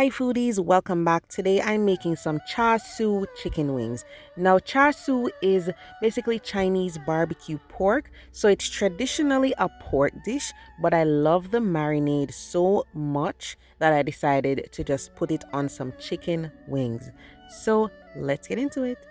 Hi foodies, welcome back. Today I'm making some char siu chicken wings. Now char siu is basically Chinese barbecue pork, so it's traditionally a pork dish, but I love the marinade so much that I decided to just put it on some chicken wings. So let's get into it.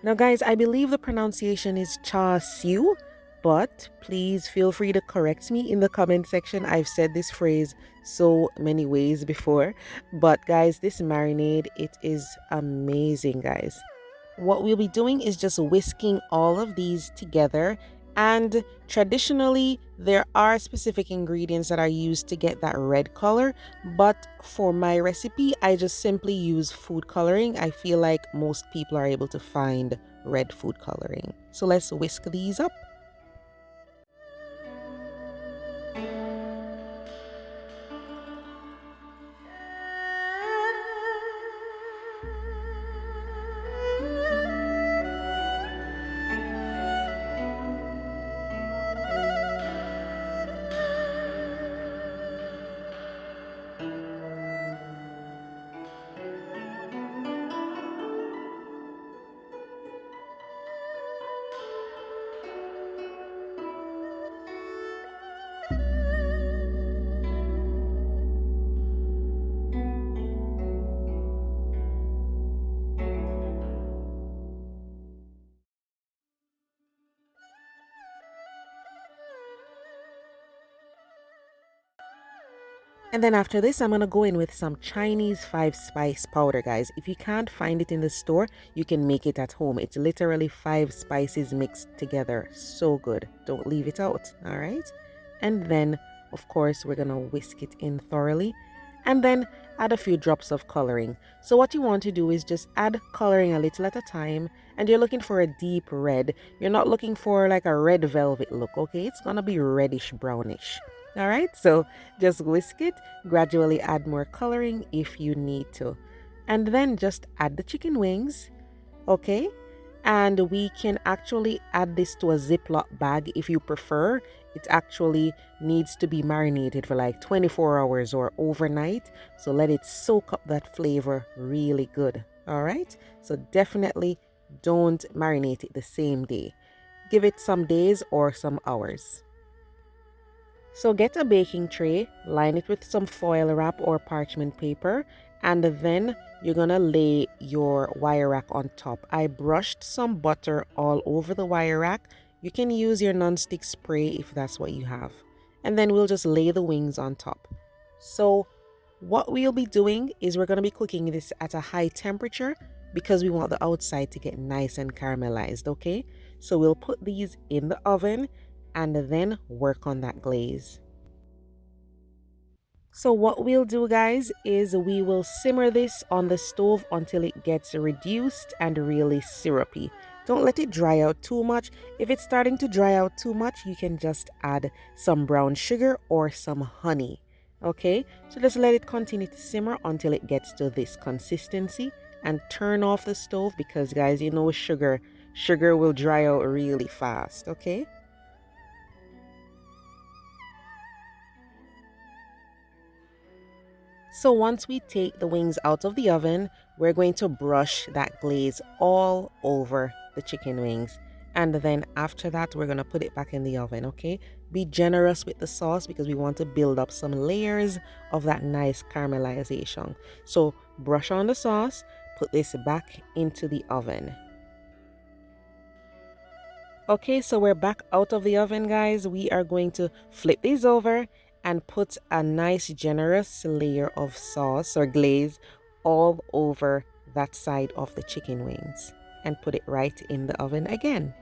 Now, guys, I believe the pronunciation is char siu, but please feel free to correct me in the comment section. I've said this phrase so many ways before, but guys, this marinade, it is amazing, guys. What we'll be doing is just whisking all of these together. And traditionally, there are specific ingredients that are used to get that red color. But for my recipe, I just simply use food coloring. I feel like most people are able to find red food coloring. So let's whisk these up. And then after this, I'm going to go in with some Chinese 5-spice powder, guys. If you can't find it in the store, you can make it at home. It's literally 5 spices mixed together. So good. Don't leave it out, all right? And then, of course, we're going to whisk it in thoroughly. And then add a few drops of coloring. So what you want to do is just add coloring a little at a time. And you're looking for a deep red. You're not looking for like a red velvet look, okay? It's going to be reddish brownish. All right, so just whisk it, gradually add more coloring if you need to. And then just add the chicken wings, okay? And we can actually add this to a Ziploc bag if you prefer. It actually needs to be marinated for like 24 hours or overnight. So let it soak up that flavor really good, all right? So definitely don't marinate it the same day. Give it some days or some hours. So get a baking tray, line it with some foil wrap or parchment paper, and then you're gonna lay your wire rack on top. I brushed some butter all over the wire rack. You can use your non-stick spray if that's what you have. And then we'll just lay the wings on top. So what we'll be doing is we're gonna be cooking this at a high temperature because we want the outside to get nice and caramelized, okay? So we'll put these in the oven and then work on that glaze. So what we'll do, guys, is we will simmer this on the stove until it gets reduced and really syrupy. Don't let it dry out too much. If it's starting to dry out too much, you can just add some brown sugar or some honey. Okay, so just let it continue to simmer until it gets to this consistency and turn off the stove because, guys, you know sugar will dry out really fast, okay? So once we take the wings out of the oven, we're going to brush that glaze all over the chicken wings. And then after that, we're going to put it back in the oven, okay? Be generous with the sauce because we want to build up some layers of that nice caramelization. So brush on the sauce, put this back into the oven. Okay, so we're back out of the oven, guys. We are going to flip these over and put a nice generous layer of sauce or glaze all over that side of the chicken wings and put it right in the oven again.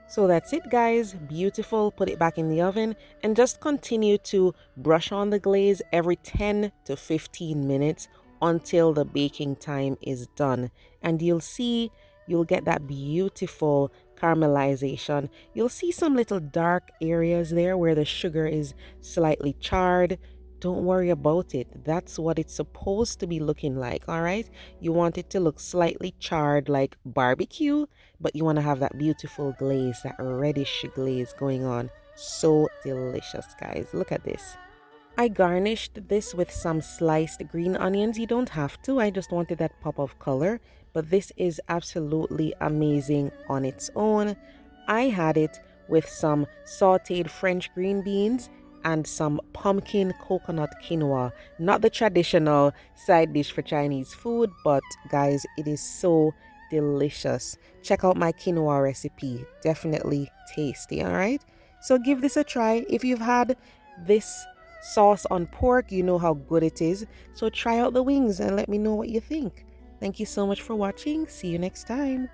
So that's it, guys. Beautiful. Put it back in the oven and just continue to brush on the glaze every 10 to 15 minutes until the baking time is done. And you'll get that beautiful caramelization. You'll see some little dark areas there where the sugar is slightly charred. Don't worry about it. That's what it's supposed to be looking like, all right? You want it to look slightly charred like barbecue, but you want to have that beautiful glaze, that reddish glaze going on. So delicious, guys. Look at this. I garnished this with some sliced green onions. You don't have to, I just wanted that pop of color, but this is absolutely amazing on its own. I had it with some sauteed French green beans and some pumpkin coconut quinoa. Not the traditional side dish for Chinese food, but guys, it is so delicious. Check out my quinoa recipe. Definitely tasty, all right? So give this a try. If you've had this sauce on pork, you know how good it is. So try out the wings and let me know what you think. Thank you so much for watching. See you next time.